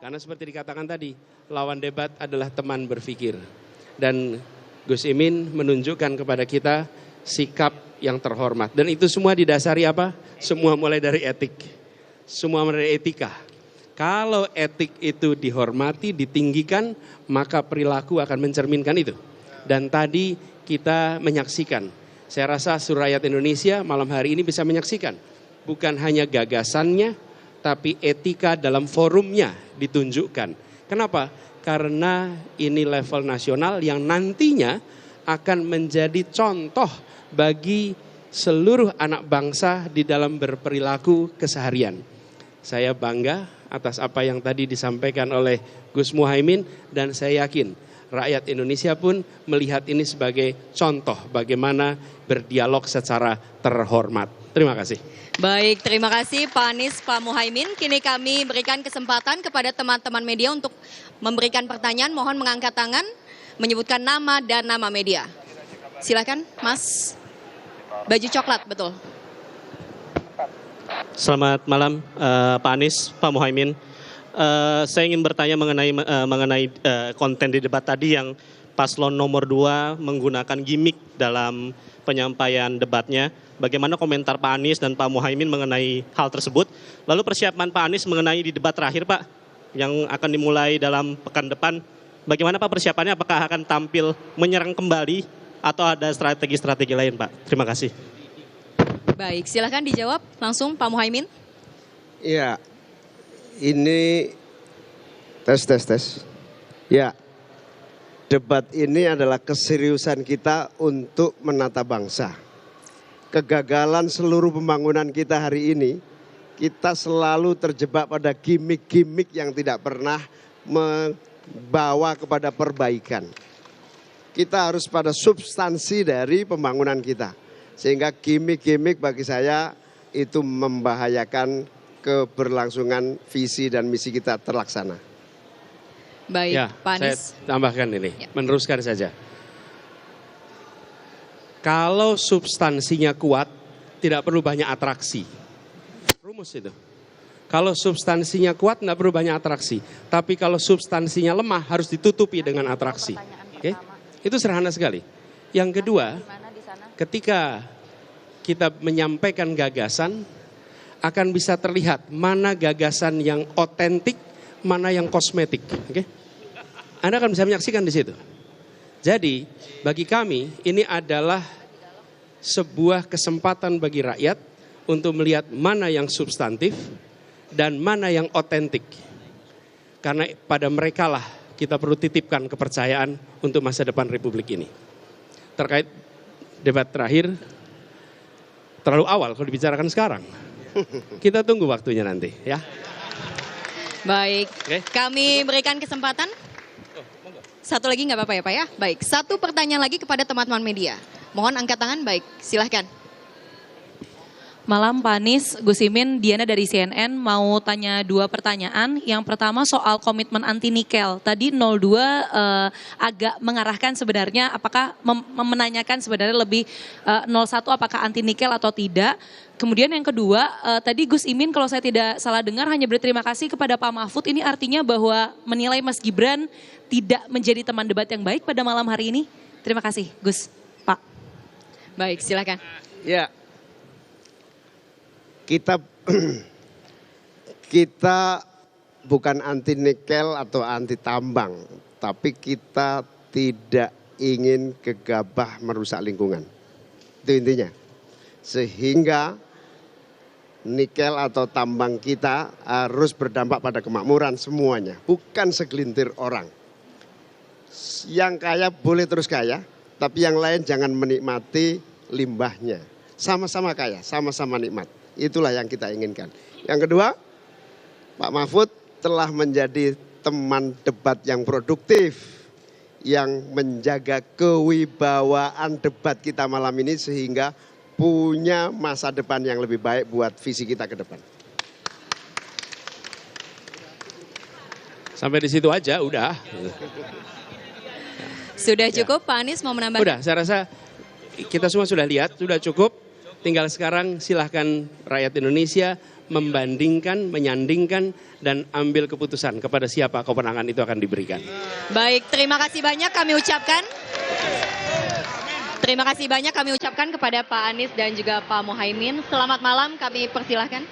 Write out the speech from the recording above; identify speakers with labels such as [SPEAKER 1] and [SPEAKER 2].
[SPEAKER 1] Karena seperti dikatakan tadi, lawan debat adalah teman berpikir. Dan Gus Imin menunjukkan kepada kita sikap yang terhormat. Dan itu semua didasari apa? Semua mulai dari etik. Semua mulai dari etika. Kalau etik itu dihormati, ditinggikan, maka perilaku akan mencerminkan itu. Dan tadi kita menyaksikan. Saya rasa seluruh rakyat Indonesia malam hari ini bisa menyaksikan. Bukan hanya gagasannya, tapi etika dalam forumnya ditunjukkan. Kenapa? Karena ini level nasional yang nantinya akan menjadi contoh bagi seluruh anak bangsa di dalam berperilaku keseharian. Saya bangga atas apa yang tadi disampaikan oleh Gus Muhaimin dan saya yakin rakyat Indonesia pun melihat ini sebagai contoh bagaimana berdialog secara terhormat. Terima kasih.
[SPEAKER 2] Baik, terima kasih Pak Anies, Pak Muhaimin. Kini kami berikan kesempatan kepada teman-teman media untuk memberikan pertanyaan. Mohon mengangkat tangan, menyebutkan nama dan nama media. Silakan, Mas. Baju coklat, betul.
[SPEAKER 3] Selamat malam Pak Anies, Pak Muhaimin. Saya ingin bertanya mengenai konten di debat tadi yang paslon nomor 2 menggunakan gimmick dalam penyampaian debatnya. Bagaimana komentar Pak Anies dan Pak Muhaimin mengenai hal tersebut? Lalu persiapan Pak Anies mengenai di debat terakhir Pak, yang akan dimulai dalam pekan depan. Bagaimana Pak persiapannya? Apakah akan tampil menyerang kembali atau ada strategi-strategi lain Pak? Terima kasih.
[SPEAKER 2] Baik, silakan dijawab langsung Pak Muhaimin.
[SPEAKER 4] Iya, ini tes. Ya, debat ini adalah keseriusan kita untuk menata bangsa. Kegagalan seluruh pembangunan kita hari ini, kita selalu terjebak pada gimmick-gimmick yang tidak pernah membawa kepada perbaikan. Kita harus pada substansi dari pembangunan kita. Sehingga gimmick-gimmick bagi saya itu membahayakan keberlangsungan visi dan misi kita terlaksana.
[SPEAKER 2] Baik,
[SPEAKER 1] Ya,
[SPEAKER 2] Pak Anies.
[SPEAKER 1] saya tambahkan ini,
[SPEAKER 2] Ya.
[SPEAKER 1] meneruskan saja. Kalau substansinya kuat, tidak perlu banyak atraksi. Rumus itu. Kalau substansinya kuat, tidak perlu banyak atraksi. Tapi kalau substansinya lemah, harus ditutupi dengan atraksi. Oke? Itu sederhana sekali. Yang kedua, ketika kita menyampaikan gagasan, akan bisa terlihat mana gagasan yang otentik, mana yang kosmetik. Oke? Anda akan bisa menyaksikan di situ. Jadi, bagi kami ini adalah sebuah kesempatan bagi rakyat untuk melihat mana yang substantif dan mana yang otentik. Karena pada merekalah kita perlu titipkan kepercayaan untuk masa depan Republik ini. Terkait debat terakhir, terlalu awal kalau dibicarakan sekarang. Kita tunggu waktunya nanti ya.
[SPEAKER 2] Baik,
[SPEAKER 1] Oke.
[SPEAKER 2] kami berikan kesempatan. Satu lagi nggak apa-apa ya Pak ya? Baik, satu pertanyaan lagi kepada teman-teman media. Mohon angkat tangan, baik, silahkan.
[SPEAKER 5] Malam Pak Anies, Gus Imin, Diana dari CNN mau tanya 2 pertanyaan. Yang pertama soal komitmen anti nikel. Tadi 02 agak mengarahkan sebenarnya apakah menanyakan sebenarnya lebih 01 apakah anti nikel atau tidak. Kemudian yang kedua, tadi Gus Imin kalau saya tidak salah dengar hanya berterima kasih kepada Pak Mahfud. Ini artinya bahwa menilai Mas Gibran tidak menjadi teman debat yang baik pada malam hari ini. Terima kasih Gus, Pak.
[SPEAKER 2] Baik, silakan.
[SPEAKER 4] Ya, kita bukan anti nikel atau anti tambang, tapi kita tidak ingin gegabah merusak lingkungan. Itu intinya. Sehingga nikel atau tambang kita harus berdampak pada kemakmuran semuanya, bukan segelintir orang. Yang kaya boleh terus kaya, tapi yang lain jangan menikmati limbahnya. Sama-sama kaya, sama-sama nikmat. Itulah yang kita inginkan. Yang kedua, Pak Mahfud telah menjadi teman debat yang produktif, yang menjaga kewibawaan debat kita malam ini sehingga punya masa depan yang lebih baik buat visi kita ke depan.
[SPEAKER 1] Sampai di situ aja, udah.
[SPEAKER 2] Sudah cukup Pak Anies mau menambahkan?
[SPEAKER 1] Udah, saya rasa kita semua sudah lihat, sudah cukup. Tinggal sekarang silahkan rakyat Indonesia membandingkan, menyandingkan, dan ambil keputusan kepada siapa kewenangan itu akan diberikan.
[SPEAKER 2] Baik, terima kasih banyak kami ucapkan. Terima kasih banyak kami ucapkan kepada Pak Anies dan juga Pak Muhaimin. Selamat malam, kami persilahkan.